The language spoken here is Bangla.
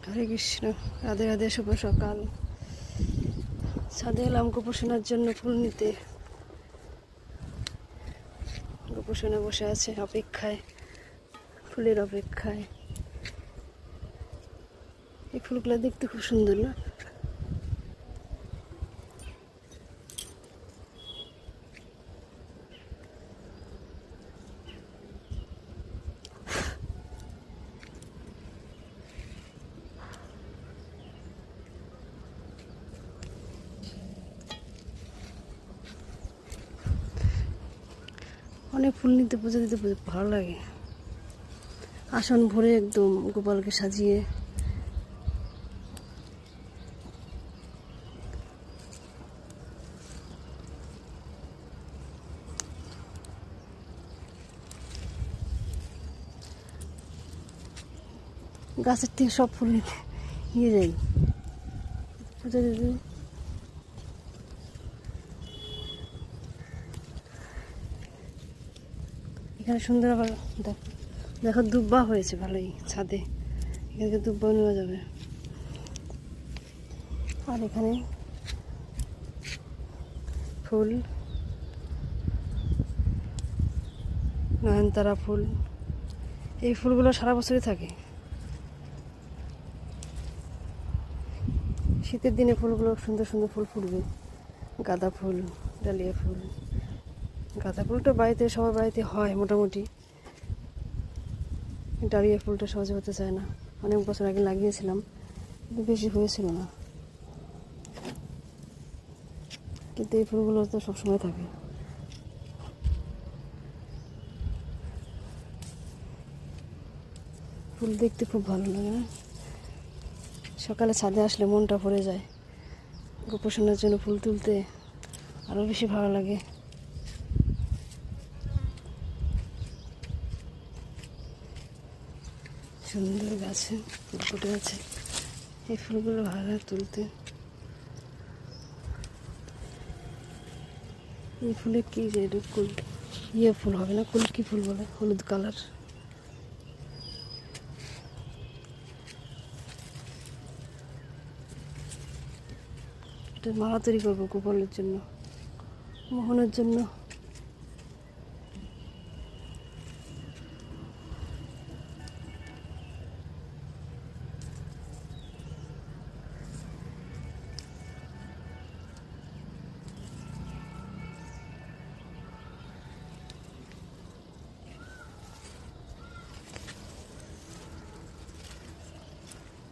হরে কৃষ্ণ, রাধে রাধে। শুভ সকাল। ছাদে এলাম গোপোষণার জন্য ফুল নিতে। গোপোষণা বসে আছে অপেক্ষায়, ফুলের অপেক্ষায়। এই ফুলগুলো দেখতে খুব সুন্দর না? অনেক ফুল নিতে, পুজো দিতে ভালো লাগে। আসন ভরে একদম গোপালকে সাজিয়ে। গাছের থেকে সব ফুল নিয়ে যাই পুজো দিতে। এখানে সুন্দর আবার দেখো দুব্বা হয়েছে ভালোই ছাদে। এখান থেকে দুব্বা নেওয়া যাবে। আর এখানে ফুল, নয়নতারা ফুল। এই ফুলগুলো সারা বছরই থাকে। শীতের দিনে ফুলগুলো সুন্দর সুন্দর ফুল ফুটবে। গাঁদা ফুল, ডালিয়া ফুল। গাঁদা ফুলটা বাড়িতে, সবার বাড়িতে হয় মোটামুটি। ডালিয়া ফুলটা সহজে হতে চায় না। অনেক বছর আগে লাগিয়েছিলাম, কিন্তু বেশি হয়েছিল না। কিন্তু এই ফুলগুলো তো সবসময় থাকে। ফুল দেখতে খুব ভালো লাগে না? সকালে ছাদে আসলে মনটা ভরে যায়। গোপোষণার জন্য ফুল তুলতে আরও বেশি ভালো লাগে। সুন্দর গাছে ফুল ফুটে আছে। এই ফুলগুলো ভালো লাগে তুলতে। এই ফুলে কি যে ইয়ে ফুল হবে না, কুলকি ফুল বলে, হলুদ কালার। এটা মালা তৈরি করবো গোপালের জন্য, মোহনের জন্য।